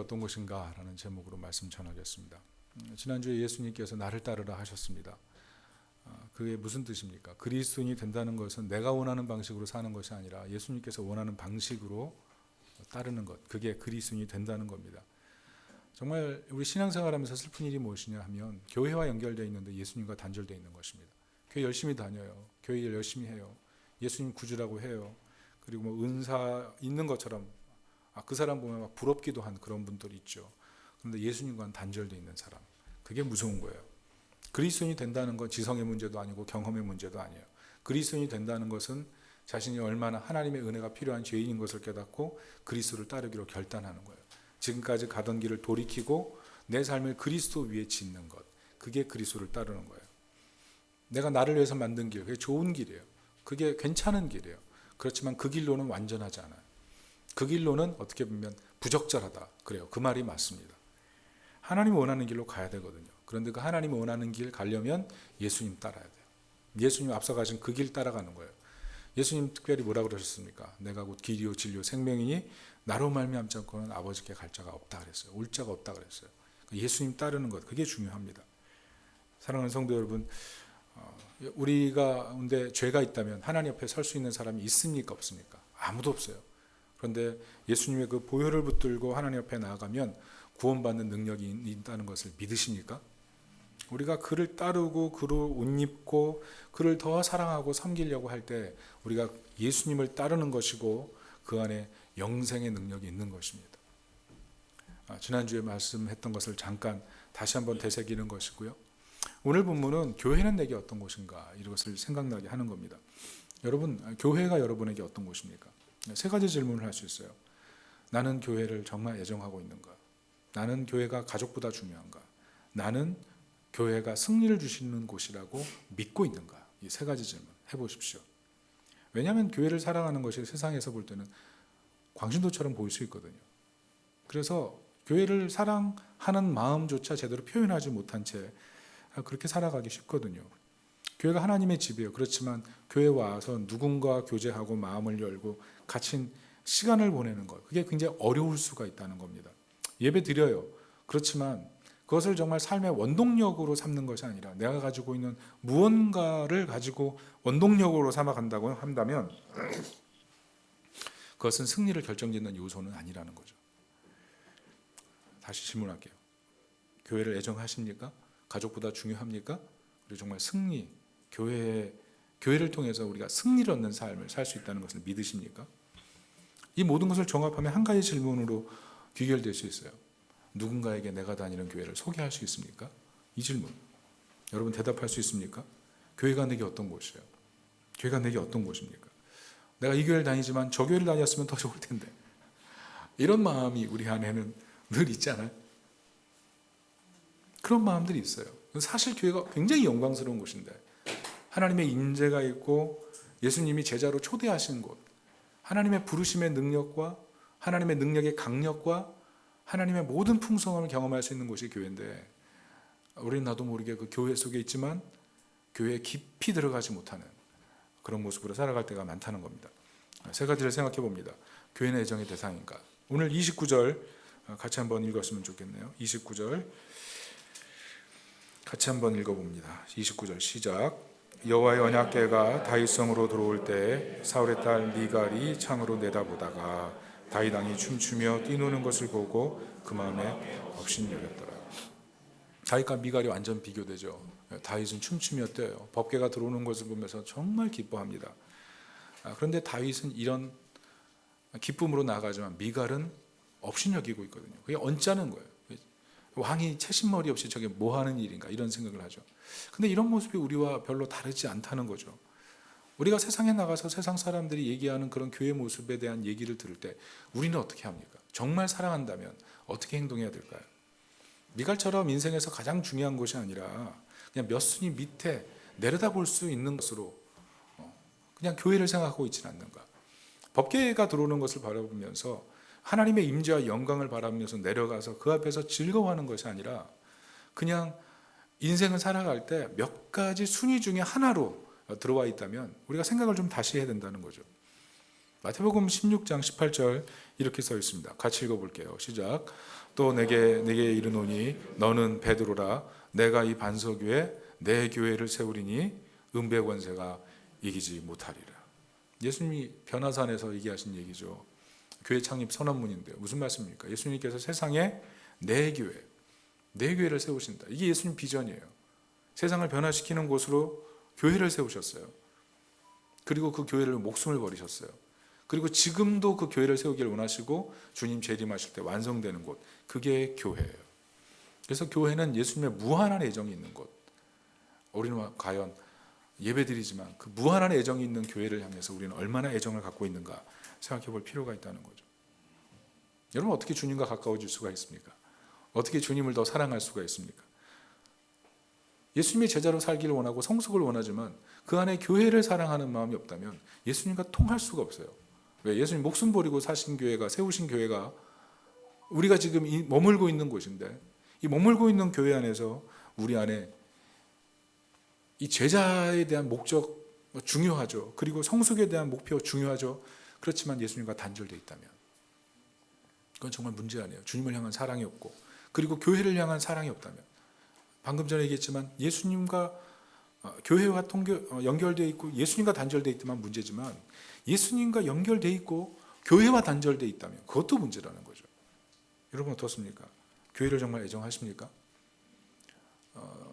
어떤 것인가 라는 제목으로 말씀 전하겠습니다. 지난주에 예수님께서 나를 따르라 하셨습니다. 그게 무슨 뜻입니까? 그리스도인이 된다는 것은 내가 원하는 방식으로 사는 것이 아니라 예수님께서 원하는 방식으로 따르는 것, 그게 그리스도인이 된다는 겁니다. 정말 우리 신앙생활하면서 슬픈 일이 무엇이냐 하면 교회와 연결되어 있는데 예수님과 단절되어 있는 것입니다. 교회 열심히 다녀요. 교회 일 열심히 해요. 예수님 구주라고 해요. 그리고 뭐 은사 있는 것처럼 그 사람 보면 막 부럽기도 한 그런 분들이 있죠. 그런데 예수님과는 단절되어 있는 사람, 그게 무서운 거예요. 그리스도인이 된다는 건 지성의 문제도 아니고 경험의 문제도 아니에요. 그리스도인이 된다는 것은 자신이 얼마나 하나님의 은혜가 필요한 죄인인 것을 깨닫고 그리스도를 따르기로 결단하는 거예요. 지금까지 가던 길을 돌이키고 내 삶을 그리스도 위에 짓는 것, 그게 그리스도를 따르는 거예요. 내가 나를 위해서 만든 길, 그게 좋은 길이에요. 그게 괜찮은 길이에요. 그렇지만 그 길로는 완전하지 않아요. 그 길로는 어떻게 보면 부적절하다. 그래요. 그 말이 맞습니다. 하나님이 원하는 길로 가야 되거든요. 그런데 그 하나님이 원하는 길 가려면 예수님 따라야 돼요. 예수님 앞서 가신 그 길 따라가는 거예요. 예수님 특별히 뭐라 그러셨습니까? 내가 곧 길이요 진리요 생명이니 나로 말미암지 않고는 아버지께 갈 자가 없다 그랬어요. 올 자가 없다 그랬어요. 예수님 따르는 것, 그게 중요합니다. 사랑하는 성도 여러분, 우리 가운데 죄가 있다면 하나님 앞에 설 수 있는 사람이 있습니까? 없습니까? 아무도 없어요. 그런데 예수님의 그 보혈을 붙들고 하나님 앞에 나아가면 구원받는 능력이 있다는 것을 믿으십니까? 우리가 그를 따르고 그를 옷 입고 그를 더 사랑하고 섬기려고 할 때 우리가 예수님을 따르는 것이고 그 안에 영생의 능력이 있는 것입니다. 지난주에 말씀했던 것을 잠깐 다시 한번 되새기는 것이고요. 오늘 본문은 교회는 내게 어떤 곳인가 이것을 생각나게 하는 겁니다. 여러분, 교회가 여러분에게 어떤 곳입니까? 세 가지 질문을 할 수 있어요. 나는 교회를 정말 애정하고 있는가? 나는 교회가 가족보다 중요한가? 나는 교회가 승리를 주시는 곳이라고 믿고 있는가? 이 세 가지 질문 해보십시오. 왜냐하면 교회를 사랑하는 것이 세상에서 볼 때는 광신도처럼 보일 수 있거든요. 그래서 교회를 사랑하는 마음조차 제대로 표현하지 못한 채 그렇게 살아가기 쉽거든요. 교회가 하나님의 집이에요. 그렇지만 교회에 와서 누군가 교제하고 마음을 열고 같이 시간을 보내는 것, 그게 굉장히 어려울 수가 있다는 겁니다. 예배 드려요. 그렇지만 그것을 정말 삶의 원동력으로 삼는 것이 아니라 내가 가지고 있는 무언가를 가지고 원동력으로 삼아간다고 한다면 그것은 승리를 결정짓는 요소는 아니라는 거죠. 다시 질문할게요. 교회를 애정하십니까? 가족보다 중요합니까? 그리고 정말 승리, 교회를 통해서 우리가 승리를 얻는 삶을 살 수 있다는 것을 믿으십니까? 이 모든 것을 종합하면 한 가지 질문으로 귀결될 수 있어요. 누군가에게 내가 다니는 교회를 소개할 수 있습니까? 이 질문. 여러분 대답할 수 있습니까? 교회가 내게 어떤 곳이에요? 교회가 내게 어떤 곳입니까? 내가 이 교회를 다니지만 저 교회를 다녔으면 더 좋을 텐데. 이런 마음이 우리 안에는 늘 있잖아요. 그런 마음들이 있어요. 사실 교회가 굉장히 영광스러운 곳인데 하나님의 임재가 있고 예수님이 제자로 초대하신 곳, 하나님의 부르심의 능력과 하나님의 능력의 강력과 하나님의 모든 풍성함을 경험할 수 있는 곳이 교회인데 우리는 나도 모르게 그 교회 속에 있지만 교회에 깊이 들어가지 못하는 그런 모습으로 살아갈 때가 많다는 겁니다. 세 가지를 생각해 봅니다. 교회는 애정의 대상인가? 오늘 29절 같이 한번 읽었으면 좋겠네요. 29절 같이 한번 읽어봅니다. 29절 시작. 여호와의 언약궤가 다윗성으로 들어올 때 사울의 딸 미갈이 창으로 내다보다가 다윗 왕이 춤추며 뛰노는 것을 보고 그 마음에 업신여겼더라. 다윗과 미갈이 완전 비교되죠. 다윗은 춤추며 뛰어요. 법궤가 들어오는 것을 보면서 정말 기뻐합니다. 그런데 다윗은 이런 기쁨으로 나아가지만 미갈은 업신여기고 있거든요. 그게 언짢은 거예요. 왕이 채신머리 없이 저게 뭐 하는 일인가 이런 생각을 하죠. 근데 이런 모습이 우리와 별로 다르지 않다는 거죠. 우리가 세상에 나가서 세상 사람들이 얘기하는 그런 교회 모습에 대한 얘기를 들을 때 우리는 어떻게 합니까? 정말 사랑한다면 어떻게 행동해야 될까요? 미갈처럼 인생에서 가장 중요한 것이 아니라 그냥 몇 순위 밑에 내려다볼 수 있는 것으로 그냥 교회를 생각하고 있지는 않는가. 법궤가 들어오는 것을 바라보면서 하나님의 임재와 영광을 바라보면서 내려가서 그 앞에서 즐거워하는 것이 아니라 그냥 인생을 살아갈 때 몇 가지 순위 중에 하나로 들어와 있다면 우리가 생각을 좀 다시 해야 된다는 거죠. 마태복음 16장 18절 이렇게 써 있습니다. 같이 읽어볼게요. 시작. 또 내게 이르노니 너는 베드로라 내가 이 반석 위에 내 교회를 세우리니 은배 권세가 이기지 못하리라. 예수님이 변화산에서 얘기하신 얘기죠. 교회 창립 선언문인데요. 무슨 말씀입니까? 예수님께서 세상에 내 교회를 세우신다. 이게 예수님 비전이에요. 세상을 변화시키는 곳으로 교회를 세우셨어요. 그리고 그 교회를 목숨을 버리셨어요. 그리고 지금도 그 교회를 세우기를 원하시고 주님 재림하실 때 완성되는 곳, 그게 교회예요. 그래서 교회는 예수님의 무한한 애정이 있는 곳. 우리는 과연 예배드리지만 그 무한한 애정이 있는 교회를 향해서 우리는 얼마나 애정을 갖고 있는가 생각해 볼 필요가 있다는 거죠. 여러분, 어떻게 주님과 가까워질 수가 있습니까? 어떻게 주님을 더 사랑할 수가 있습니까? 예수님의 제자로 살기를 원하고 성숙을 원하지만 그 안에 교회를 사랑하는 마음이 없다면 예수님과 통할 수가 없어요. 왜? 예수님 목숨 버리고 사신 교회가, 세우신 교회가 우리가 지금 머물고 있는 곳인데, 이 머물고 있는 교회 안에서 우리 안에 이 제자에 대한 목적 중요하죠. 그리고 성숙에 대한 목표 중요하죠. 그렇지만 예수님과 단절되어 있다면 그건 정말 문제 아니에요. 주님을 향한 사랑이 없고, 그리고 교회를 향한 사랑이 없다면, 방금 전에 얘기했지만 예수님과 교회와 연결되어 있고 예수님과 단절되어 있지만 문제지만, 예수님과 연결되어 있고 교회와 단절되어 있다면 그것도 문제라는 거죠. 여러분 어떻습니까? 교회를 정말 애정하십니까?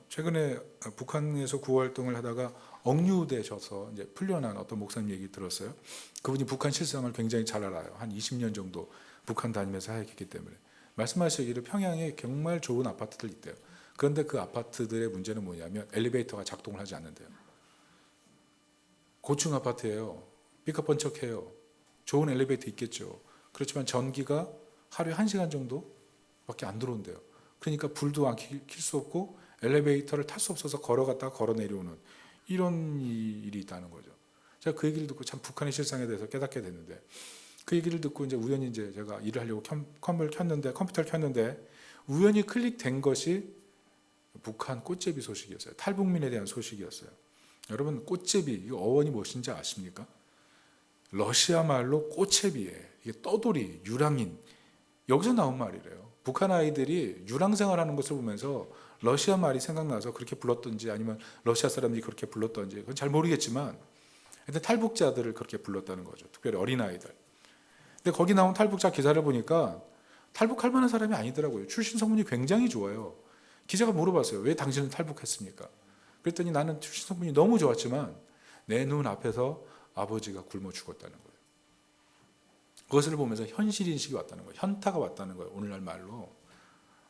최근에 북한에서 구호활동을 하다가 억류되셔서 이제 풀려난 어떤 목사님 얘기 들었어요. 그분이 북한 실상을 굉장히 잘 알아요. 한 20년 정도 북한 다니면서 사역했기 때문에 말씀하시기를 평양에 정말 좋은 아파트들 있대요. 그런데 그 아파트들의 문제는 뭐냐면 엘리베이터가 작동을 하지 않는데요. 고층 아파트예요. 삐까뻔쩍해요. 좋은 엘리베이터 있겠죠. 그렇지만 전기가 하루에 1시간 정도밖에 안 들어온대요. 그러니까 불도 킬 수 없고 엘리베이터를 탈 수 없어서 걸어갔다가 걸어 내려오는 이런 일이 있다는 거죠. 제가 그 얘기를 듣고 참 북한의 실상에 대해서 깨닫게 됐는데, 그 얘기를 듣고 이제 우연히 이제 제가 일을 하려고 컴퓨터를 켰는데 우연히 클릭된 것이 북한 꽃제비 소식이었어요. 탈북민에 대한 소식이었어요. 여러분, 꽃제비, 이 어원이 무엇인지 아십니까? 러시아 말로 꽃제비예요. 이게 떠돌이, 유랑인, 여기서 나온 말이래요. 북한 아이들이 유랑 생활하는 것을 보면서 러시아 말이 생각나서 그렇게 불렀던지, 아니면 러시아 사람들이 그렇게 불렀던지 그건 잘 모르겠지만, 근데 탈북자들을 그렇게 불렀다는 거죠. 특별히 어린아이들. 근데 거기 나온 탈북자 기사를 보니까 탈북할 만한 사람이 아니더라고요. 출신 성분이 굉장히 좋아요. 기자가 물어봤어요. 왜 당신은 탈북했습니까? 그랬더니 나는 출신 성분이 너무 좋았지만 내 눈 앞에서 아버지가 굶어 죽었다는 거예요. 그것을 보면서 현실인식이 왔다는 거예요. 현타가 왔다는 거예요. 오늘날 말로.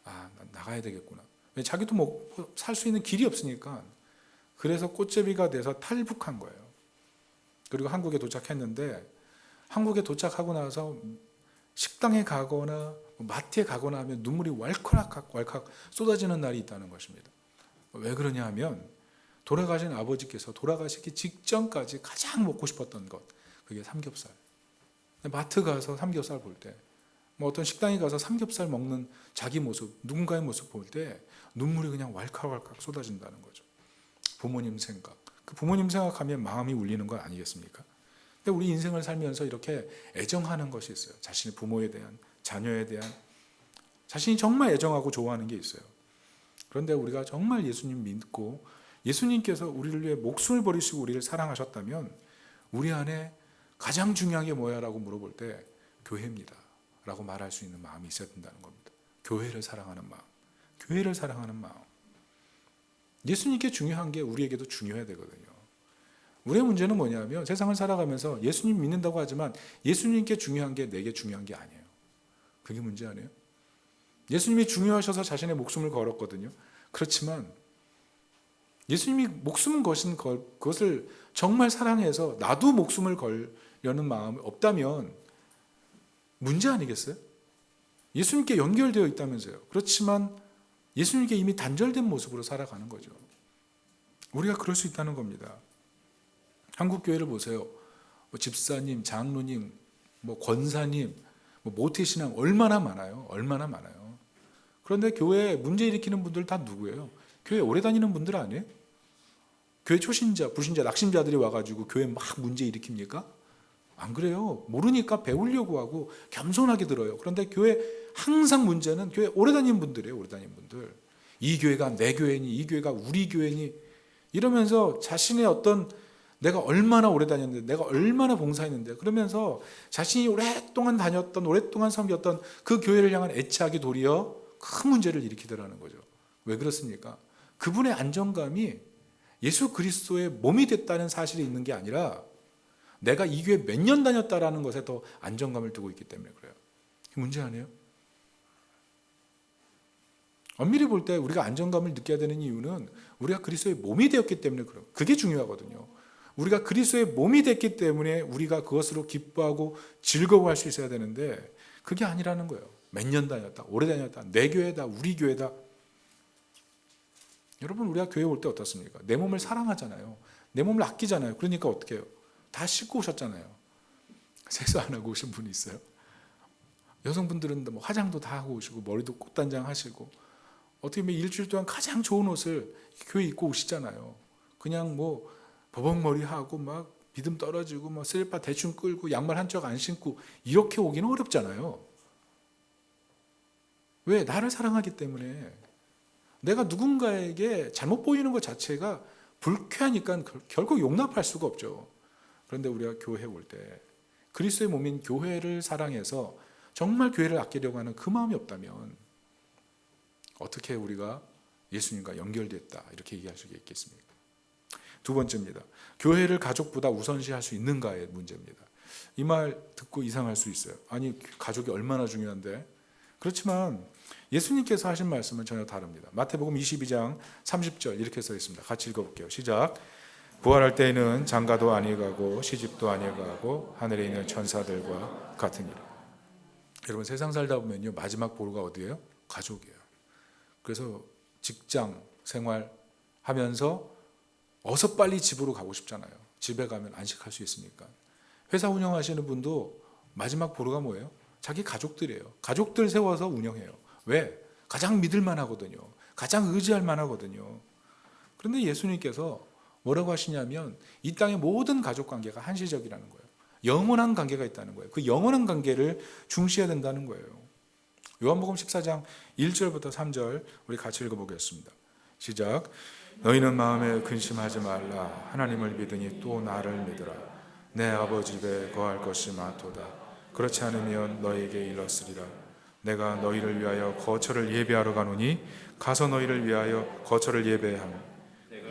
난 나가야 되겠구나. 자기도 뭐 살 수 있는 길이 없으니까. 그래서 꽃제비가 돼서 탈북한 거예요. 그리고 한국에 도착했는데, 한국에 도착하고 나서 식당에 가거나 마트에 가거나 하면 눈물이 왈칵 쏟아지는 날이 있다는 것입니다. 왜 그러냐 하면 돌아가신 아버지께서 돌아가시기 직전까지 가장 먹고 싶었던 것, 그게 삼겹살. 마트 가서 삼겹살 볼 때, 뭐 어떤 식당에 가서 삼겹살 먹는 자기 모습, 누군가의 모습 볼 때 눈물이 그냥 왈칵 쏟아진다는 거죠. 부모님 생각. 그 부모님 생각하면 마음이 울리는 거 아니겠습니까? 근데 우리 인생을 살면서 이렇게 애정하는 것이 있어요. 자신의 부모에 대한, 자녀에 대한, 자신이 정말 애정하고 좋아하는 게 있어요. 그런데 우리가 정말 예수님 믿고 예수님께서 우리를 위해 목숨을 버리시고 우리를 사랑하셨다면 우리 안에 가장 중요한 게 뭐야? 라고 물어볼 때 교회입니다 라고 말할 수 있는 마음이 있어야 된다는 겁니다. 교회를 사랑하는 마음, 교회를 사랑하는 마음. 예수님께 중요한 게 우리에게도 중요해야 되거든요. 우리의 문제는 뭐냐면 세상을 살아가면서 예수님 믿는다고 하지만 예수님께 중요한 게 내게 중요한 게 아니에요. 그게 문제 아니에요? 예수님이 중요하셔서 자신의 목숨을 걸었거든요. 그렇지만 예수님이 목숨을 거신 그것을 정말 사랑해서 나도 목숨을 걸려는 마음이 없다면 문제 아니겠어요? 예수님께 연결되어 있다면서요. 그렇지만 예수님께 이미 단절된 모습으로 살아가는 거죠. 우리가 그럴 수 있다는 겁니다. 한국 교회를 보세요. 집사님, 장로님, 권사님, 모태신앙 얼마나 많아요. 얼마나 많아요. 그런데 교회에 문제 일으키는 분들 다 누구예요? 교회 오래 다니는 분들 아니에요? 교회 초신자, 불신자, 낙심자들이 와가지고 교회 막 문제 일으킵니까? 안 그래요. 모르니까 배우려고 하고 겸손하게 들어요. 그런데 교회 항상 문제는 교회 오래 다니는 분들이에요. 오래 다니는 분들. 이 교회가 내 교회니, 이 교회가 우리 교회니 이러면서 자신의 어떤 내가 얼마나 오래 다녔는데, 내가 얼마나 봉사했는데, 그러면서 자신이 오랫동안 다녔던, 오랫동안 섬겼던 그 교회를 향한 애착이 도리어 큰 문제를 일으키더라는 거죠. 왜 그렇습니까? 그분의 안정감이 예수 그리스도의 몸이 됐다는 사실이 있는 게 아니라 내가 이 교회 몇 년 다녔다라는 것에 더 안정감을 두고 있기 때문에 그래요. 문제 아니에요? 엄밀히 볼 때 우리가 안정감을 느껴야 되는 이유는 우리가 그리스도의 몸이 되었기 때문에 그래요. 그게 중요하거든요. 우리가 그리스도의 몸이 됐기 때문에 우리가 그것으로 기뻐하고 즐거워할 수 있어야 되는데 그게 아니라는 거예요. 몇 년 다녔다, 오래 다녔다, 내 교회다, 우리 교회다. 여러분, 우리가 교회 올 때 어떻습니까? 내 몸을 사랑하잖아요. 내 몸을 아끼잖아요. 그러니까 어떻게 해요? 다 씻고 오셨잖아요. 세수 안 하고 오신 분이 있어요? 여성분들은 뭐 화장도 다 하고 오시고 머리도 꽃단장 하시고 어떻게 보면 일주일 동안 가장 좋은 옷을 교회 입고 오시잖아요. 그냥 뭐 버벅머리 하고 막 비듬 떨어지고 뭐 슬리퍼 대충 끌고 양말 한 쪽 안 신고 이렇게 오기는 어렵잖아요. 왜? 나를 사랑하기 때문에. 내가 누군가에게 잘못 보이는 것 자체가 불쾌하니까 결국 용납할 수가 없죠. 그런데 우리가 교회에 올 때 그리스도의 몸인 교회를 사랑해서 정말 교회를 아끼려고 하는 그 마음이 없다면 어떻게 우리가 예수님과 연결됐다 이렇게 얘기할 수 있겠습니까? 두 번째입니다. 교회를 가족보다 우선시할 수 있는가의 문제입니다. 이 말 듣고 이상할 수 있어요. 아니, 가족이 얼마나 중요한데? 그렇지만 예수님께서 하신 말씀은 전혀 다릅니다. 마태복음 22장 30절 이렇게 써 있습니다. 같이 읽어볼게요. 시작. 부활할 때에는 장가도 아니가고 시집도 아니가고 하늘에 있는 천사들과 같으니라. 여러분, 세상 살다 보면요, 마지막 보루가 어디예요? 가족이에요. 그래서 직장 생활하면서 어서 빨리 집으로 가고 싶잖아요. 집에 가면 안식할 수 있으니까. 회사 운영하시는 분도 마지막 보루가 뭐예요? 자기 가족들이에요. 가족들 세워서 운영해요. 왜? 가장 믿을만 하거든요. 가장 의지할 만하거든요. 그런데 예수님께서 뭐라고 하시냐면 이 땅의 모든 가족관계가 한시적이라는 거예요. 영원한 관계가 있다는 거예요. 그 영원한 관계를 중시해야 된다는 거예요. 요한복음 14장 1절부터 3절 우리 같이 읽어보겠습니다. 시작. 너희는 마음에 근심하지 말라. 하나님을 믿으니 또 나를 믿으라. 내 아버지 집에 거할 것이 많도다. 그렇지 않으면 너희에게 일렀으리라. 내가 너희를 위하여 거처를 예배하러 가노니 가서 너희를 위하여 거처를 예배하며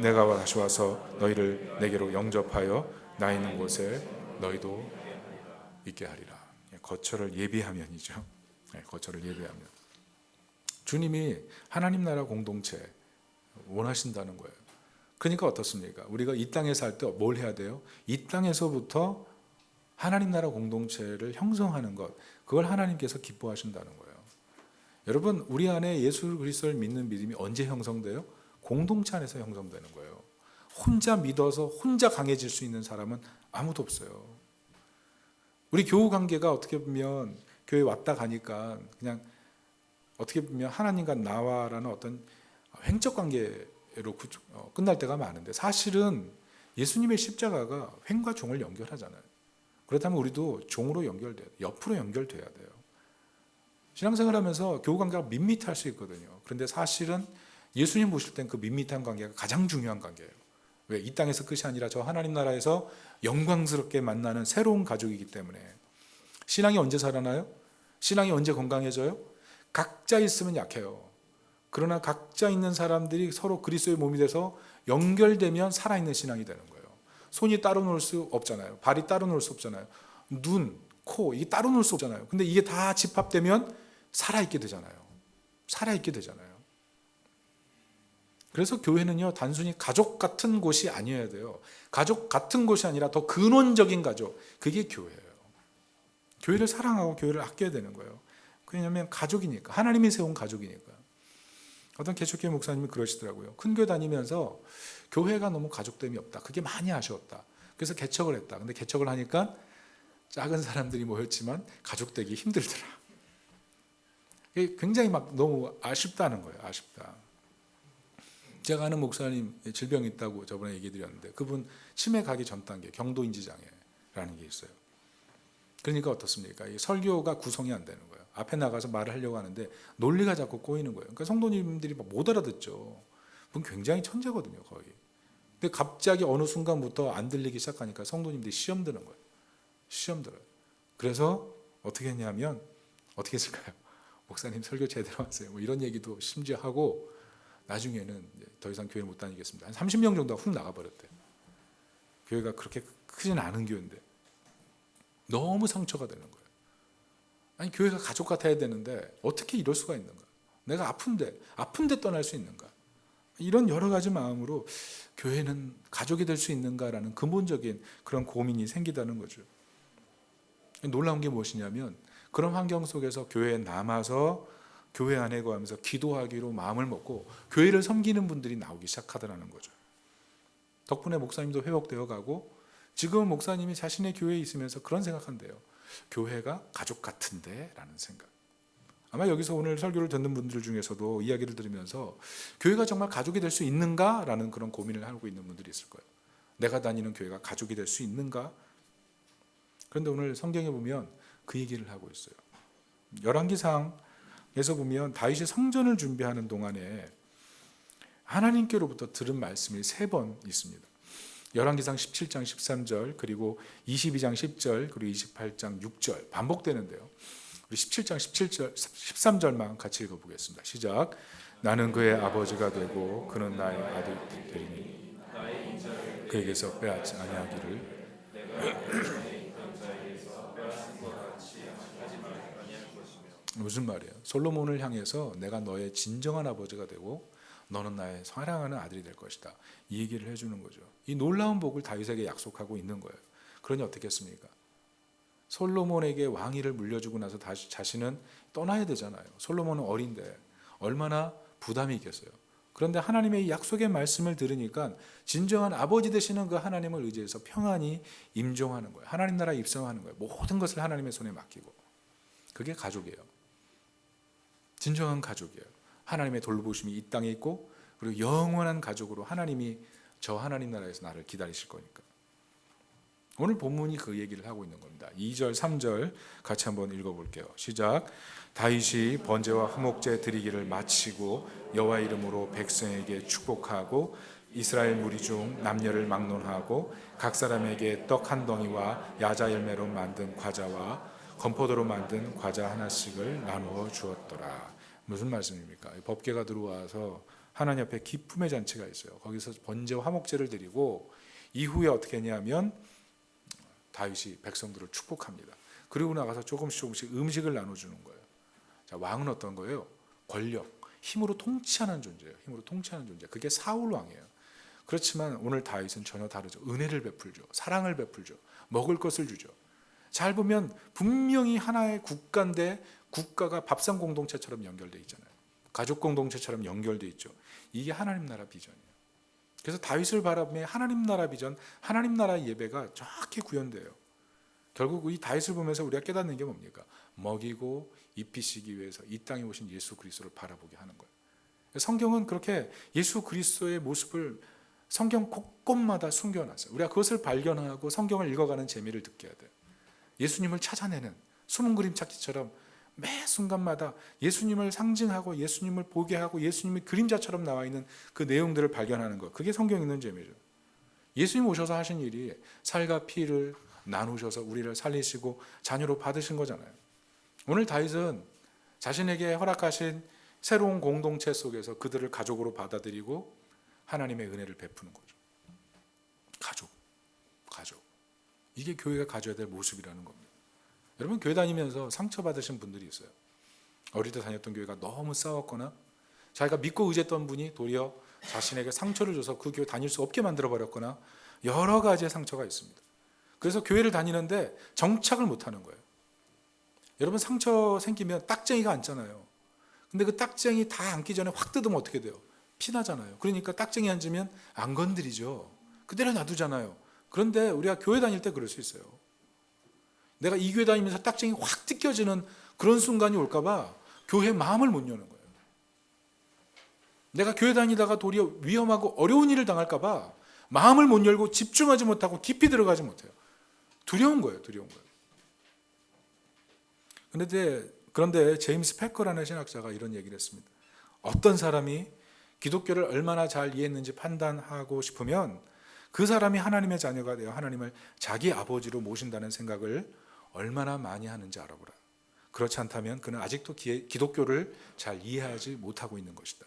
내가 다시 와서 너희를 내게로 영접하여 나 있는 곳에 너희도 있게 하리라. 거처를 예비하면이죠. 거처를 예비하면. 주님이 하나님 나라 공동체 원하신다는 거예요. 그러니까 어떻습니까? 우리가 이 땅에 살 때 뭘 해야 돼요? 이 땅에서부터 하나님 나라 공동체를 형성하는 것, 그걸 하나님께서 기뻐하신다는 거예요. 여러분, 우리 안에 예수 그리스도를 믿는 믿음이 언제 형성돼요? 공동체 안에서 형성되는 거예요. 혼자 믿어서 혼자 강해질 수 있는 사람은 아무도 없어요. 우리 교우 관계가 어떻게 보면 교회 왔다 가니까 그냥 어떻게 보면 하나님과 나와라는 어떤 횡적 관계로 끝날 때가 많은데 사실은 예수님의 십자가가 횡과 종을 연결하잖아요. 그렇다면 우리도 종으로 연결돼야 돼요. 옆으로 연결돼야 돼요. 신앙생활하면서 교우 관계가 밋밋할 수 있거든요. 그런데 사실은 예수님 보실 땐 그 밋밋한 관계가 가장 중요한 관계예요. 왜? 이 땅에서 끝이 아니라 저 하나님 나라에서 영광스럽게 만나는 새로운 가족이기 때문에. 신앙이 언제 살아나요? 신앙이 언제 건강해져요? 각자 있으면 약해요. 그러나 각자 있는 사람들이 서로 그리스도의 몸이 돼서 연결되면 살아있는 신앙이 되는 거예요. 손이 따로 놀 수 없잖아요. 발이 따로 놀 수 없잖아요. 눈, 코, 이게 따로 놀 수 없잖아요. 근데 이게 다 집합되면 살아있게 되잖아요. 살아있게 되잖아요. 그래서 교회는요, 단순히 가족 같은 곳이 아니어야 돼요. 가족 같은 곳이 아니라 더 근원적인 가족, 그게 교회예요. 교회를 사랑하고 교회를 아껴야 되는 거예요. 왜냐하면 가족이니까, 하나님이 세운 가족이니까. 어떤 개척교회 목사님이 그러시더라고요. 큰 교회 다니면서 교회가 너무 가족됨이 없다. 그게 많이 아쉬웠다. 그래서 개척을 했다. 근데 개척을 하니까 작은 사람들이 모였지만 가족되기 힘들더라. 굉장히 막 너무 아쉽다는 거예요. 아쉽다. 제가 아는 목사님 질병이 있다고 저번에 얘기 드렸는데 그분 치매 가기 전 단계 경도인지 장애라는 게 있어요. 그러니까 어떻습니까? 이 설교가 구성이 안 되는 거예요. 앞에 나가서 말을 하려고 하는데 논리가 자꾸 꼬이는 거예요. 그러니까 성도님들이 막 못 알아듣죠. 그건 굉장히 천재거든요, 거의. 근데 갑자기 어느 순간부터 안 들리기 시작하니까 성도님들이 시험 드는 거예요. 시험 들어요. 그래서 어떻게 했냐면 어떻게 했을까요? 목사님 설교 제대로 하세요. 뭐 이런 얘기도 심지어 하고 나중에는 더 이상 교회 못 다니겠습니다. 한 30명 정도가 훅 나가버렸대요. 교회가 그렇게 크진 않은 교회인데 너무 상처가 되는 거예요. 아니 교회가 가족 같아야 되는데 어떻게 이럴 수가 있는가? 내가 아픈데 떠날 수 있는가? 이런 여러 가지 마음으로 교회는 가족이 될 수 있는가라는 근본적인 그런 고민이 생기다는 거죠. 놀라운 게 무엇이냐면 그런 환경 속에서 교회에 남아서 교회 안에 거하면서 기도하기로 마음을 먹고 교회를 섬기는 분들이 나오기 시작하더라는 거죠. 덕분에 목사님도 회복되어 가고 지금 목사님이 자신의 교회에 있으면서 그런 생각한대요. 교회가 가족 같은데 라는 생각. 아마 여기서 오늘 설교를 듣는 분들 중에서도 이야기를 들으면서 교회가 정말 가족이 될 수 있는가 라는 그런 고민을 하고 있는 분들이 있을 거예요. 내가 다니는 교회가 가족이 될 수 있는가? 그런데 오늘 성경에 보면 그 얘기를 하고 있어요. 열왕기상에서 보면 다윗이 성전을 준비하는 동안에 하나님께로부터 들은 말씀이 3번 있습니다. 열왕기상 17장 13절 그리고 22장 10절 그리고 28장 6절 반복되는데요. 우리 17장 17절 13절만 같이 읽어보겠습니다. 시작. 나는 그의 아버지가 되고 그는 나의 아들이 되리니 그에게서 빼앗지 아니하기를. 무슨 말이에요? 솔로몬을 향해서 내가 너의 진정한 아버지가 되고 너는 나의 사랑하는 아들이 될 것이다. 이 얘기를 해주는 거죠. 이 놀라운 복을 다윗에게 약속하고 있는 거예요. 그러니 어떻겠습니까? 솔로몬에게 왕위를 물려주고 나서 다시 자신은 떠나야 되잖아요. 솔로몬은 어린데 얼마나 부담이 있겠어요. 그런데 하나님의 이 약속의 말씀을 들으니까 진정한 아버지 되시는 그 하나님을 의지해서 평안히 임종하는 거예요. 하나님 나라에 입성하는 거예요. 모든 것을 하나님의 손에 맡기고. 그게 가족이에요. 진정한 가족이에요. 하나님의 돌보심이 이 땅에 있고 그리고 영원한 가족으로 하나님이 저 하나님 나라에서 나를 기다리실 거니까. 오늘 본문이 그 얘기를 하고 있는 겁니다. 2절 3절 같이 한번 읽어볼게요. 시작. 다윗이 번제와 화목제 드리기를 마치고 여호와 이름으로 백성에게 축복하고 이스라엘 무리 중 남녀를 막론하고 각 사람에게 떡 한 덩이와 야자 열매로 만든 과자와 건포도로 만든 과자 하나씩을 나누어 주었더라. 무슨 말씀입니까? 법궤가 들어와서 하나님 앞에 기쁨의 잔치가 있어요. 거기서 번제와 화목제를 드리고 이후에 어떻게 했냐면 다윗이 백성들을 축복합니다. 그리고 나가서 조금씩 음식을 나눠주는 거예요. 자, 왕은 어떤 거예요? 권력, 힘으로 통치하는 존재예요. 힘으로 통치하는 존재. 그게 사울 왕이에요. 그렇지만 오늘 다윗은 전혀 다르죠. 은혜를 베풀죠. 사랑을 베풀죠. 먹을 것을 주죠. 잘 보면 분명히 하나의 국가인데 국가가 밥상 공동체처럼 연결되어 있잖아요. 가족 공동체처럼 연결되어 있죠. 이게 하나님 나라 비전이에요. 그래서 다윗을 바라보며 하나님 나라 비전, 하나님 나라 예배가 정확히 구현돼요. 결국 이 다윗을 보면서 우리가 깨닫는 게 뭡니까? 먹이고 입히시기 위해서 이 땅에 오신 예수 그리스도를 바라보게 하는 거예요. 성경은 그렇게 예수 그리스도의 모습을 성경 곳곳마다 숨겨놨어요. 우리가 그것을 발견하고 성경을 읽어가는 재미를 느껴야 돼요. 예수님을 찾아내는 숨은 그림 찾기처럼 매 순간마다 예수님을 상징하고 예수님을 보게 하고 예수님의 그림자처럼 나와 있는 그 내용들을 발견하는 것. 그게 성경 읽는 재미죠. 예수님 오셔서 하신 일이 살과 피를 나누셔서 우리를 살리시고 자녀로 받으신 거잖아요. 오늘 다윗은 자신에게 허락하신 새로운 공동체 속에서 그들을 가족으로 받아들이고 하나님의 은혜를 베푸는 거죠. 가족. 이게 교회가 가져야 될 모습이라는 겁니다. 여러분 교회 다니면서 상처받으신 분들이 있어요. 어릴 때 다녔던 교회가 너무 싸웠거나 자기가 믿고 의지했던 분이 도리어 자신에게 상처를 줘서 그 교회 다닐 수 없게 만들어버렸거나 여러 가지의 상처가 있습니다. 그래서 교회를 다니는데 정착을 못하는 거예요. 여러분 상처 생기면 딱쟁이가 앉잖아요. 근데 그 딱쟁이 다 앉기 전에 확 뜯으면 어떻게 돼요? 피나잖아요. 그러니까 딱쟁이 앉으면 안 건드리죠. 그대로 놔두잖아요. 그런데 우리가 교회 다닐 때 그럴 수 있어요. 내가 이 교회 다니면서 딱쟁이 확 뜯겨지는 그런 순간이 올까 봐 교회 마음을 못 여는 거예요. 내가 교회 다니다가 도리어 위험하고 어려운 일을 당할까 봐 마음을 못 열고 집중하지 못하고 깊이 들어가지 못해요. 두려운 거예요. 그런데 그런데 제임스 패커라는 신학자가 이런 얘기를 했습니다. 어떤 사람이 기독교를 얼마나 잘 이해했는지 판단하고 싶으면 그 사람이 하나님의 자녀가 되어 하나님을 자기 아버지로 모신다는 생각을 얼마나 많이 하는지 알아보라. 그렇지 않다면 그는 아직도 기독교를 잘 이해하지 못하고 있는 것이다.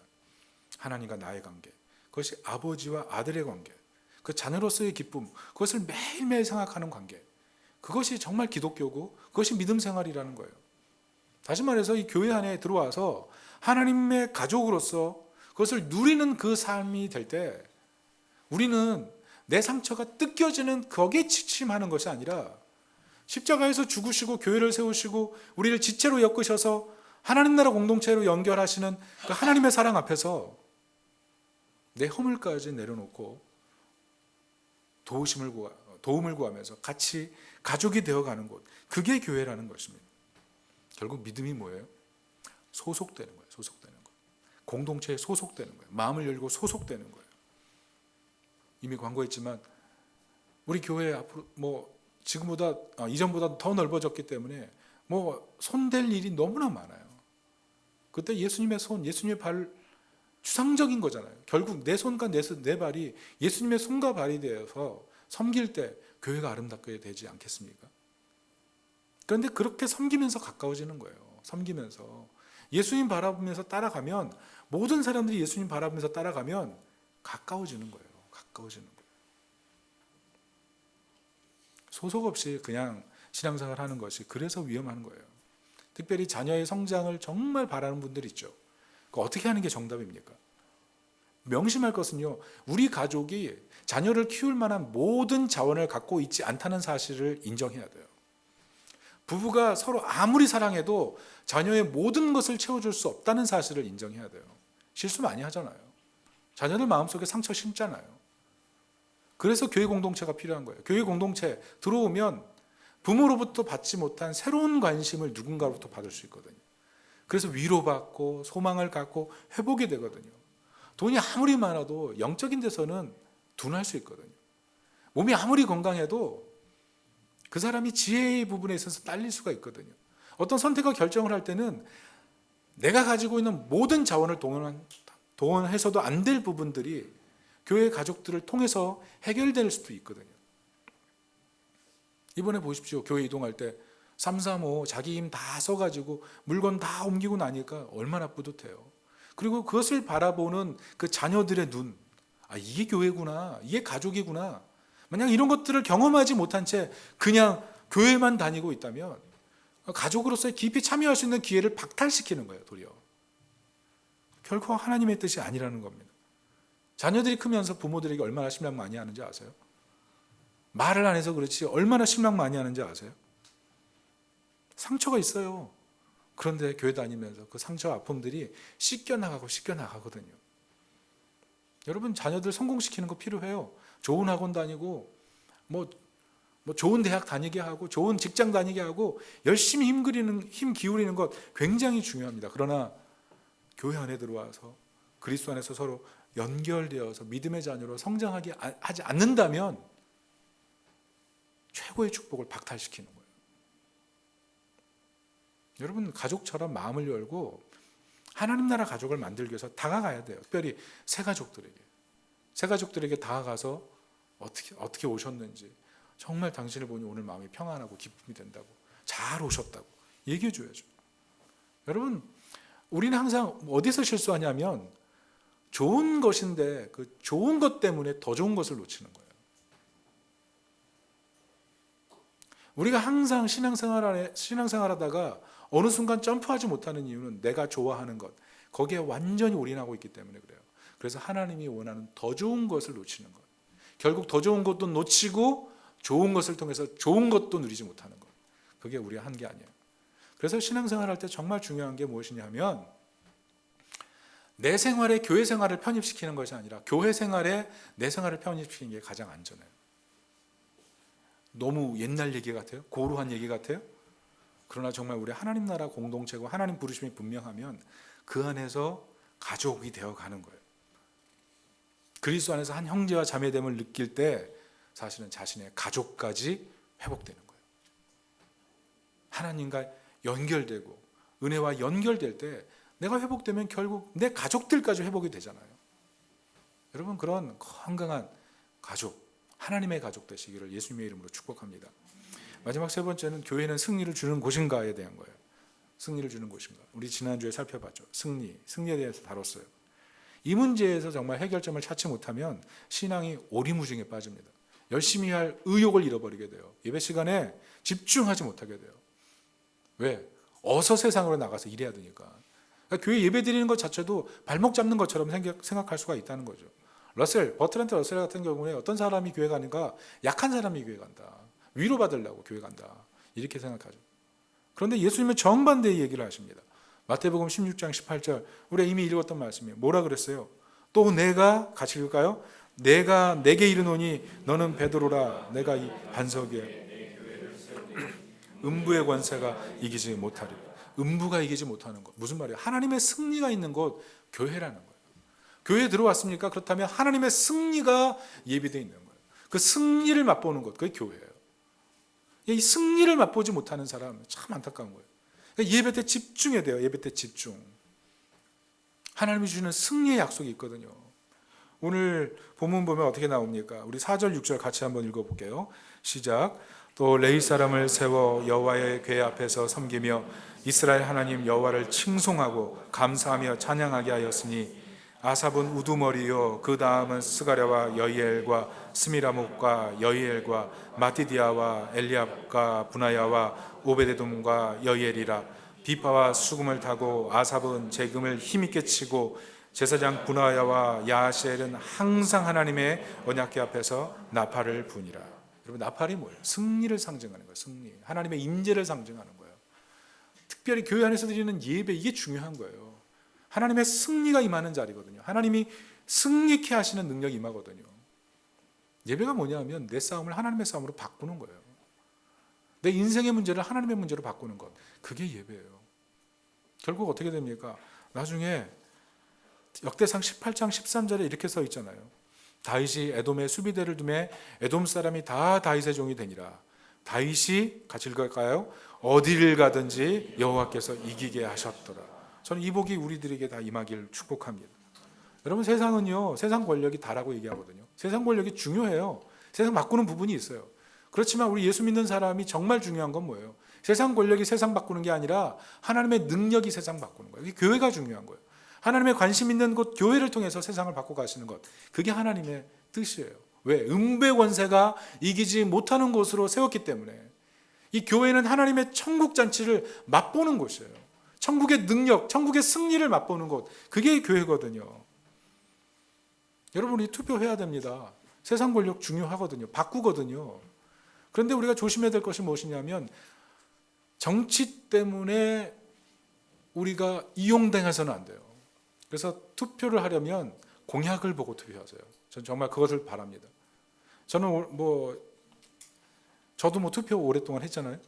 하나님과 나의 관계, 그것이 아버지와 아들의 관계, 그 자녀로서의 기쁨, 그것을 매일매일 생각하는 관계, 그것이 정말 기독교고 그것이 믿음 생활이라는 거예요. 다시 말해서 이 교회 안에 들어와서 하나님의 가족으로서 그것을 누리는 그 삶이 될 때 우리는 내 상처가 뜯겨지는 거기에 지침하는 것이 아니라 십자가에서 죽으시고 교회를 세우시고 우리를 지체로 엮으셔서 하나님 나라 공동체로 연결하시는 그 하나님의 사랑 앞에서 내 허물까지 내려놓고 도움을 구하면서 같이 가족이 되어가는 곳, 그게 교회라는 것입니다. 결국 믿음이 뭐예요? 소속되는 거예요. 소속되는 거. 공동체에 소속되는 거예요. 마음을 열고 소속되는 거예요. 이미 광고했지만 우리 교회 앞으로 지금보다 이전보다 더 넓어졌기 때문에 손댈 일이 너무나 많아요. 그때 예수님의 손, 예수님의 발 추상적인 거잖아요. 결국 내 손과 내 발이 예수님의 손과 발이 되어서 섬길 때 교회가 아름답게 되지 않겠습니까? 그런데 그렇게 섬기면서 가까워지는 거예요. 섬기면서 예수님 바라보면서 따라가면, 모든 사람들이 예수님 바라보면서 따라가면 가까워지는 거예요. 가까워지는 거예요. 소속 없이 그냥 신앙생활 하는 것이 그래서 위험한 거예요. 특별히 자녀의 성장을 정말 바라는 분들 있죠. 어떻게 하는 게 정답입니까? 명심할 것은요, 우리 가족이 자녀를 키울 만한 모든 자원을 갖고 있지 않다는 사실을 인정해야 돼요. 부부가 서로 아무리 사랑해도 자녀의 모든 것을 채워줄 수 없다는 사실을 인정해야 돼요. 실수 많이 하잖아요. 자녀들 마음속에 상처 심잖아요. 그래서 교회 공동체가 필요한 거예요. 교회 공동체 들어오면 부모로부터 받지 못한 새로운 관심을 누군가로부터 받을 수 있거든요. 그래서 위로받고 소망을 갖고 회복이 되거든요. 돈이 아무리 많아도 영적인 데서는 둔할 수 있거든요. 몸이 아무리 건강해도 그 사람이 지혜의 부분에 있어서 딸릴 수가 있거든요. 어떤 선택과 결정을 할 때는 내가 가지고 있는 모든 자원을 동원해서도 안 될 부분들이 교회 가족들을 통해서 해결될 수도 있거든요. 이번에 보십시오. 교회 이동할 때 335 자기 힘 다 써가지고 물건 다 옮기고 나니까 얼마나 뿌듯해요. 그리고 그것을 바라보는 그 자녀들의 눈, 이게 교회구나, 이게 가족이구나. 만약 이런 것들을 경험하지 못한 채 그냥 교회만 다니고 있다면 가족으로서의 깊이 참여할 수 있는 기회를 박탈시키는 거예요. 도리어 결코 하나님의 뜻이 아니라는 겁니다. 자녀들이 크면서 부모들에게 얼마나 실망 많이 하는지 아세요? 말을 안 해서 그렇지 얼마나 실망 많이 하는지 아세요? 상처가 있어요. 그런데 교회 다니면서 그 상처 아픔들이 씻겨나가거든요. 여러분, 자녀들 성공시키는 거 필요해요. 좋은 학원 다니고 좋은 대학 다니게 하고 좋은 직장 다니게 하고 열심히 힘 기울이는 것 굉장히 중요합니다. 그러나 교회 안에 들어와서 그리스도 안에서 서로 연결되어서 믿음의 자녀로 성장하지 않는다면 최고의 축복을 박탈시키는 거예요. 여러분, 가족처럼 마음을 열고 하나님 나라 가족을 만들기 위해서 다가가야 돼요. 특별히 새 가족들에게 다가가서 어떻게 오셨는지, 정말 당신을 보니 오늘 마음이 평안하고 기쁨이 된다고, 잘 오셨다고 얘기해 줘야죠. 여러분, 우리는 항상 어디서 실수하냐면 좋은 것인데 그 좋은 것 때문에 더 좋은 것을 놓치는 거예요. 우리가 항상 신앙생활하다가 어느 순간 점프하지 못하는 이유는 내가 좋아하는 것, 거기에 완전히 올인하고 있기 때문에 그래요. 그래서 하나님이 원하는 더 좋은 것을 놓치는 것, 결국 더 좋은 것도 놓치고 좋은 것을 통해서 좋은 것도 누리지 못하는 것, 그게 우리가 한 게 아니에요. 그래서 신앙생활할 때 정말 중요한 게 무엇이냐면 내 생활에 교회 생활을 편입시키는 것이 아니라 교회 생활에 내 생활을 편입시키는 게 가장 안전해요. 너무 옛날 얘기 같아요? 고루한 얘기 같아요? 그러나 정말 우리 하나님 나라 공동체고 하나님 부르심이 분명하면 그 안에서 가족이 되어가는 거예요. 그리스도 안에서 한 형제와 자매됨을 느낄 때 사실은 자신의 가족까지 회복되는 거예요. 하나님과 연결되고 은혜와 연결될 때 내가 회복되면 결국 내 가족들까지 회복이 되잖아요. 여러분, 그런 건강한 가족, 하나님의 가족 되시기를 예수님의 이름으로 축복합니다. 마지막 세 번째는 교회는 승리를 주는 곳인가에 대한 거예요. 승리를 주는 곳인가. 우리 지난주에 살펴봤죠. 승리에 대해서 다뤘어요. 이 문제에서 정말 해결점을 찾지 못하면 신앙이 오리무중에 빠집니다. 열심히 할 의욕을 잃어버리게 돼요. 예배 시간에 집중하지 못하게 돼요. 왜? 어서 세상으로 나가서 일해야 되니까. 그러니까 교회 예배 드리는 것 자체도 발목 잡는 것처럼 생각할 수가 있다는 거죠. 버트란트 러셀 같은 경우에 어떤 사람이 교회 가니까 약한 사람이 교회 간다. 위로받으려고 교회 간다. 이렇게 생각하죠. 그런데 예수님은 정반대의 얘기를 하십니다. 마태복음 16장 18절, 우리가 이미 읽었던 말씀이에요. 뭐라 그랬어요? 또 내가, 같이 읽을까요? 내가 내게 이르노니 너는 베드로라. 내가 이 반석 위에 음부의 권세가 이기지 못하리라. 음부가 이기지 못하는 것. 무슨 말이에요? 하나님의 승리가 있는 곳, 교회라는 거예요. 교회에 들어왔습니까? 그렇다면 하나님의 승리가 예비되어 있는 거예요. 그 승리를 맛보는 것, 그게 교회예요. 이 승리를 맛보지 못하는 사람 참 안타까운 거예요. 예배 때 집중해야 돼요. 예배 때 집중. 하나님이 주시는 승리의 약속이 있거든요. 오늘 본문 보면 어떻게 나옵니까? 우리 4절 6절 같이 한번 읽어볼게요. 시작. 또 레위 사람을 세워 여호와의 궤 앞에서 섬기며 이스라엘 하나님 여호와를 칭송하고 감사하며 찬양하게 하였으니 아삽은 우두머리요 그 다음은 스가랴와 여이엘과 스미라목과 여이엘과 마티디아와 엘리압과 분하야와 오베데돔과 여이엘이라. 비파와 수금을 타고 아삽은 재금을 힘있게 치고 제사장 분하야와 야하시엘은 항상 하나님의 언약궤 앞에서 나팔을 부니라. 여러분, 나팔이 뭐예요? 승리를 상징하는 거예요. 승리. 하나님의 임재를 상징하는 거예요. 특별히 교회 안에서 드리는 예배, 이게 중요한 거예요. 하나님의 승리가 임하는 자리거든요. 하나님이 승리케 하시는 능력이 임하거든요. 예배가 뭐냐면 내 싸움을 하나님의 싸움으로 바꾸는 거예요. 내 인생의 문제를 하나님의 문제로 바꾸는 것. 그게 예배예요. 결국 어떻게 됩니까? 나중에 역대상 18장 13절에 이렇게 써 있잖아요. 다윗이 에돔에 수비대를 두매 에돔 사람이 다 다윗의 종이 되니라. 다윗이, 같이 읽을까요? 어디를 가든지 여호와께서 이기게 하셨더라. 저는 이 복이 우리들에게 다 임하기를 축복합니다. 여러분, 세상은요, 세상 권력이 다라고 얘기하거든요. 세상 권력이 중요해요. 세상 바꾸는 부분이 있어요. 그렇지만 우리 예수 믿는 사람이 정말 중요한 건 뭐예요? 세상 권력이 세상 바꾸는 게 아니라 하나님의 능력이 세상 바꾸는 거예요. 교회가 중요한 거예요. 하나님의 관심 있는 곳 교회를 통해서 세상을 바꿔가시는 것, 그게 하나님의 뜻이에요. 왜? 음부의 권세가 이기지 못하는 곳으로 세웠기 때문에. 이 교회는 하나님의 천국 잔치를 맛보는 곳이에요. 천국의 능력, 천국의 승리를 맛보는 곳, 그게 교회거든요. 여러분, 우리 투표해야 됩니다. 세상 권력 중요하거든요. 바꾸거든요. 그런데 우리가 조심해야 될 것이 무엇이냐면 정치 때문에 우리가 이용당해서는 안 돼요. 그래서 투표를 하려면 공약을 보고 투표하세요. 저는 정말 그것을 바랍니다. 저는 저도 투표 오랫동안 했잖아요.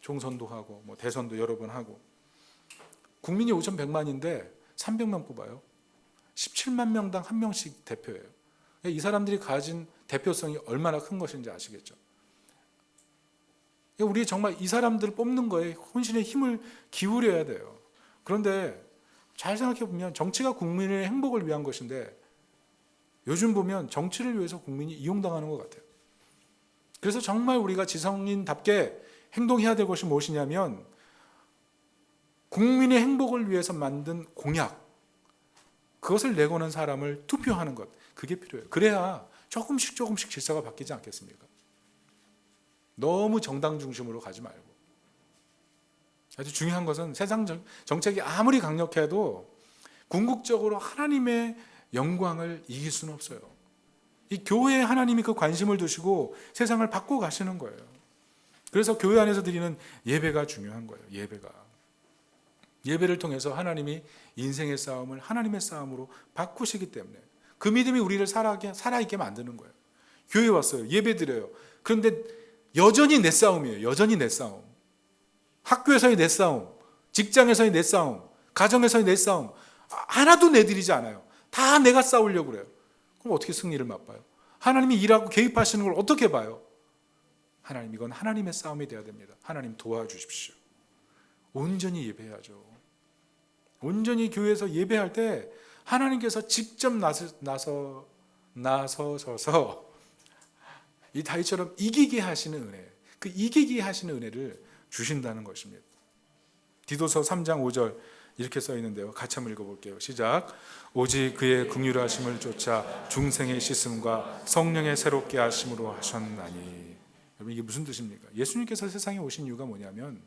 총선도 하고 대선도 여러 번 하고. 국민이 5,100만인데 300명 뽑아요. 17만 명당 한 명씩 대표예요. 이 사람들이 가진 대표성이 얼마나 큰 것인지 아시겠죠? 우리 정말 이 사람들을 뽑는 거에 혼신의 힘을 기울여야 돼요. 그런데 잘 생각해 보면 정치가 국민의 행복을 위한 것인데 요즘 보면 정치를 위해서 국민이 이용당하는 것 같아요. 그래서 정말 우리가 지성인답게 행동해야 될 것이 무엇이냐면 국민의 행복을 위해서 만든 공약, 그것을 내거는 사람을 투표하는 것, 그게 필요해요. 그래야 조금씩 질서가 바뀌지 않겠습니까? 너무 정당 중심으로 가지 말고. 아주 중요한 것은 세상 정책이 아무리 강력해도 궁극적으로 하나님의 영광을 이길 수는 없어요. 이 교회에 하나님이 그 관심을 두시고 세상을 바꿔 가시는 거예요. 그래서 교회 안에서 드리는 예배가 중요한 거예요. 예배를 통해서 하나님이 인생의 싸움을 하나님의 싸움으로 바꾸시기 때문에 그 믿음이 우리를 살아있게 만드는 거예요. 교회 왔어요. 예배 드려요. 그런데 여전히 내 싸움이에요. 여전히 내 싸움. 학교에서의 내 싸움, 직장에서의 내 싸움, 가정에서의 내 싸움, 하나도 내드리지 않아요. 다 내가 싸우려고 그래요. 그럼 어떻게 승리를 맛봐요? 하나님이 일하고 개입하시는 걸 어떻게 봐요? 이건 하나님의 싸움이 되어야 됩니다. 하나님 도와주십시오. 온전히 예배해야죠. 온전히 교회에서 예배할 때 하나님께서 직접 나서셔서 이 다윗처럼 이기게 하시는 은혜, 그 이기게 하시는 은혜를 주신다는 것입니다. 디도서 3장 5절 이렇게 써 있는데요. 같이 한번 읽어볼게요. 시작. 오직 그의 긍휼하심을 쫓아 중생의 씻음과 성령의 새롭게 하심으로 하셨나니. 여러분, 이게 무슨 뜻입니까? 예수님께서 세상에 오신 이유가 뭐냐면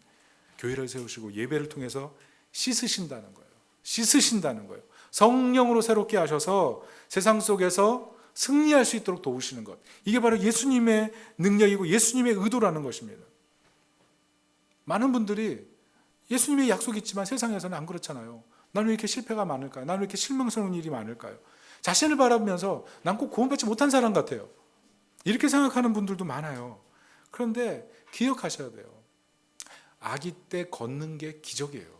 교회를 세우시고 예배를 통해서 씻으신다는 거예요. 씻으신다는 거예요. 성령으로 새롭게 하셔서 세상 속에서 승리할 수 있도록 도우시는 것. 이게 바로 예수님의 능력이고 예수님의 의도라는 것입니다. 많은 분들이 예수님의 약속이 있지만 세상에서는 안 그렇잖아요. 나는 왜 이렇게 실패가 많을까요? 나는 왜 이렇게 실망스러운 일이 많을까요? 자신을 바라보면서 난 꼭 구원받지 못한 사람 같아요. 이렇게 생각하는 분들도 많아요. 그런데 기억하셔야 돼요. 아기 때 걷는 게 기적이에요.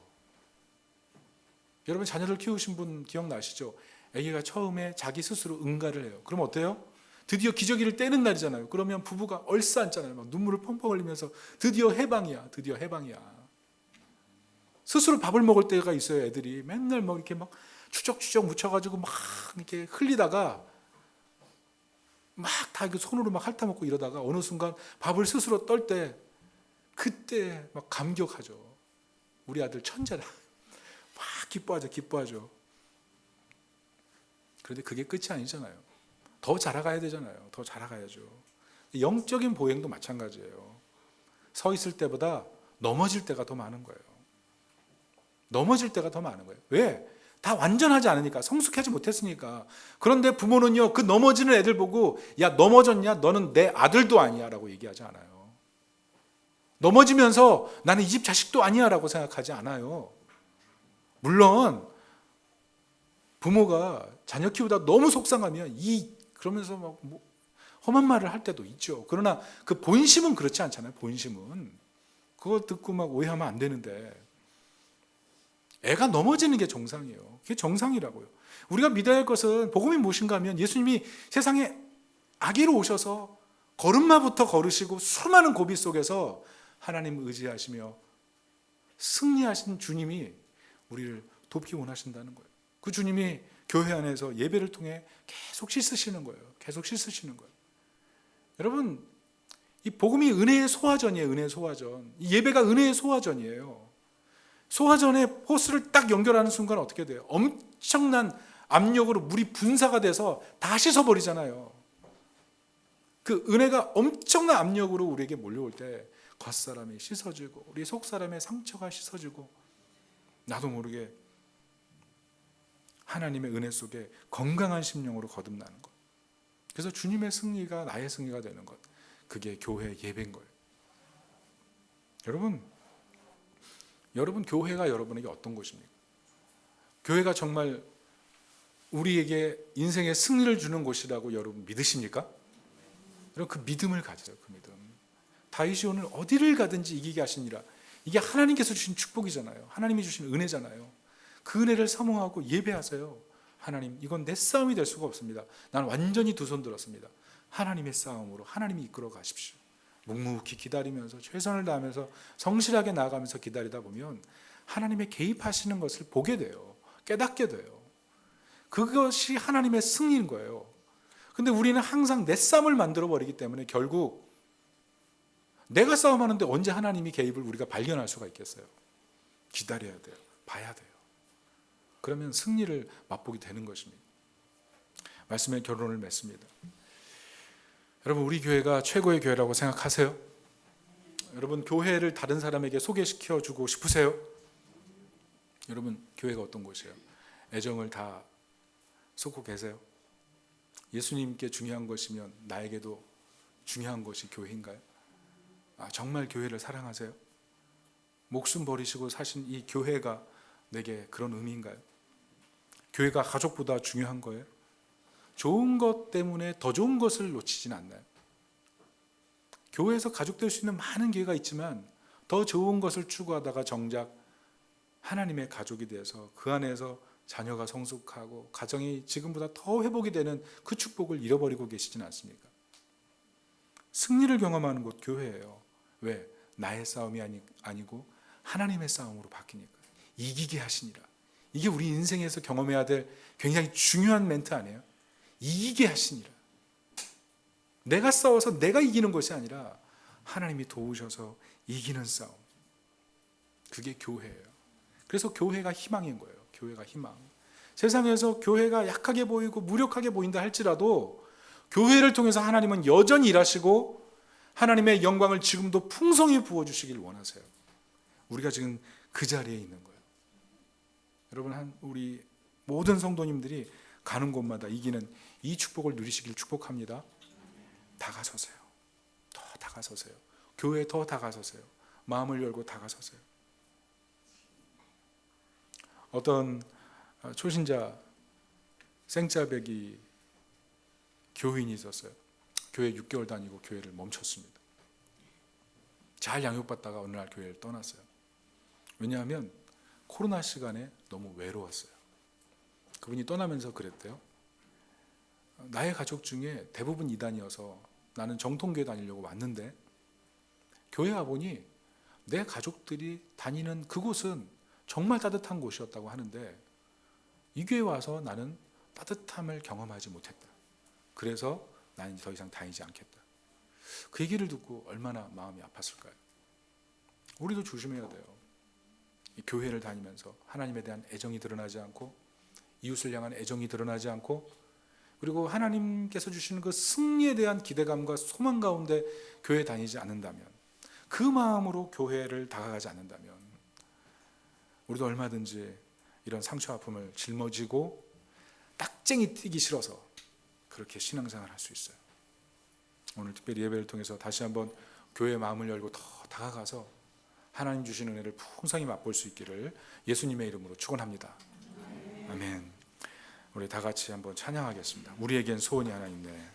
여러분 자녀를 키우신 분 기억나시죠? 아기가 처음에 자기 스스로 응가를 해요. 그럼 어때요? 드디어 기저귀를 떼는 날이잖아요. 그러면 부부가 얼싸안잖아요. 막 눈물을 펑펑 흘리면서 드디어 해방이야. 드디어 해방이야. 스스로 밥을 먹을 때가 있어요. 애들이 맨날 막 이렇게 막 추적추적 묻혀가지고 막 이렇게 흘리다가 막 다 손으로 막 핥아먹고 이러다가 어느 순간 밥을 스스로 떨 때 그때 막 감격하죠. 우리 아들 천재다. 막 기뻐하죠. 그런데 그게 끝이 아니잖아요. 더 자라가야 되잖아요. 더 자라가야죠. 영적인 보행도 마찬가지예요. 서 있을 때보다 넘어질 때가 더 많은 거예요. 넘어질 때가 더 많은 거예요. 왜? 다 완전하지 않으니까, 성숙하지 못했으니까. 그런데 부모는요, 그 넘어지는 애들 보고 야 넘어졌냐? 너는 내 아들도 아니야 라고 얘기하지 않아요. 넘어지면서 나는 이 집 자식도 아니야 라고 생각하지 않아요. 물론 부모가 자녀 키우다 너무 속상하면 그러면서 막 험한 말을 할 때도 있죠. 그러나 그 본심은 그렇지 않잖아요. 본심은 그거 듣고 막 오해하면 안 되는데, 애가 넘어지는 게 정상이에요. 그게 정상이라고요. 우리가 믿어야 할 것은 복음이 무엇인가 하면 예수님이 세상에 아기로 오셔서 걸음마부터 걸으시고 수많은 고비 속에서 하나님 의지하시며 승리하신 주님이 우리를 돕기 원하신다는 거예요. 그 주님이 교회 안에서 예배를 통해 계속 씻으시는 거예요. 계속 씻으시는 거예요. 여러분, 이 복음이 은혜의 소화전이에요. 은혜의 소화전. 이 예배가 은혜의 소화전이에요. 소화전에 호스를 딱 연결하는 순간 어떻게 돼요? 엄청난 압력으로 물이 분사가 돼서 다 씻어버리잖아요. 그 은혜가 엄청난 압력으로 우리에게 몰려올 때 겉사람이 씻어지고 우리 속사람의 상처가 씻어지고 나도 모르게 하나님의 은혜 속에 건강한 심령으로 거듭나는 것. 그래서 주님의 승리가 나의 승리가 되는 것. 그게 교회 예배인 거예요. 여러분 교회가 여러분에게 어떤 곳입니까? 교회가 정말 우리에게 인생의 승리를 주는 곳이라고 여러분 믿으십니까? 여러분 그 믿음을 가져요. 그 믿음. 다윗이 오늘 어디를 가든지 이기게 하시니라. 이게 하나님께서 주신 축복이잖아요. 하나님이 주신 은혜잖아요. 그 은혜를 사모하고 예배하세요. 하나님, 이건 내 싸움이 될 수가 없습니다. 난 완전히 두 손 들었습니다. 하나님의 싸움으로 하나님이 이끌어 가십시오. 묵묵히 기다리면서 최선을 다하면서 성실하게 나아가면서 기다리다 보면 하나님의 개입하시는 것을 보게 돼요. 깨닫게 돼요. 그것이 하나님의 승리인 거예요. 근데 우리는 항상 내 싸움을 만들어 버리기 때문에 결국 내가 싸움하는데 언제 하나님이 개입을 우리가 발견할 수가 있겠어요? 기다려야 돼요. 봐야 돼요. 그러면 승리를 맛보게 되는 것입니다. 말씀의 결론을 맺습니다. 여러분, 우리 교회가 최고의 교회라고 생각하세요? 여러분, 교회를 다른 사람에게 소개시켜 주고 싶으세요? 여러분, 교회가 어떤 곳이에요? 애정을 다 쏟고 계세요? 예수님께 중요한 것이면 나에게도 중요한 것이 교회인가요? 정말 교회를 사랑하세요? 목숨 버리시고 사신 이 교회가 내게 그런 의미인가요? 교회가 가족보다 중요한 거예요? 좋은 것 때문에 더 좋은 것을 놓치진 않나요? 교회에서 가족될 수 있는 많은 기회가 있지만 더 좋은 것을 추구하다가 정작 하나님의 가족이 돼서 그 안에서 자녀가 성숙하고 가정이 지금보다 더 회복이 되는 그 축복을 잃어버리고 계시진 않습니까? 승리를 경험하는 곳 교회예요. 왜? 나의 싸움이 아니고 하나님의 싸움으로 바뀌니까 이기게 하시니라. 이게 우리 인생에서 경험해야 될 굉장히 중요한 멘트 아니에요? 이기게 하시니라. 내가 싸워서 내가 이기는 것이 아니라 하나님이 도우셔서 이기는 싸움. 그게 교회예요. 그래서 교회가 희망인 거예요. 교회가 희망. 세상에서 교회가 약하게 보이고 무력하게 보인다 할지라도 교회를 통해서 하나님은 여전히 일하시고 하나님의 영광을 지금도 풍성히 부어주시길 원하세요. 우리가 지금 그 자리에 있는 거예요. 여러분, 우리 모든 성도님들이 가는 곳마다 이기는 이 축복을 누리시길 축복합니다. 다가서세요. 더 다가서세요. 교회에 더 다가서세요. 마음을 열고 다가서세요. 어떤 초신자 생짜배기 교인이 있었어요. 교회 6개월 다니고 교회를 멈췄습니다. 잘 양육받다가 어느 날 교회를 떠났어요. 왜냐하면 코로나 시간에 너무 외로웠어요. 그분이 떠나면서 그랬대요. 나의 가족 중에 대부분 이단이어서 나는 정통교회 다니려고 왔는데 교회 와보니 내 가족들이 다니는 그곳은 정말 따뜻한 곳이었다고 하는데 이 교회 와서 나는 따뜻함을 경험하지 못했다. 그래서 나는 더 이상 다니지 않겠다. 그 얘기를 듣고 얼마나 마음이 아팠을까요? 우리도 조심해야 돼요. 이 교회를 다니면서 하나님에 대한 애정이 드러나지 않고 이웃을 향한 애정이 드러나지 않고 그리고 하나님께서 주시는 그 승리에 대한 기대감과 소망 가운데 교회 다니지 않는다면, 그 마음으로 교회를 다가가지 않는다면 우리도 얼마든지 이런 상처 아픔을 짊어지고 딱쟁이 뛰기 싫어서 그렇게 신앙생활을 할 수 있어요. 오늘 특별히 예배를 통해서 다시 한번 교회의 마음을 열고 더 다가가서 하나님 주시는 은혜를 풍성히 맛볼 수 있기를 예수님의 이름으로 축원합니다. 아멘. 우리 다 같이 한번 찬양하겠습니다. 우리에겐 소원이 하나 있네.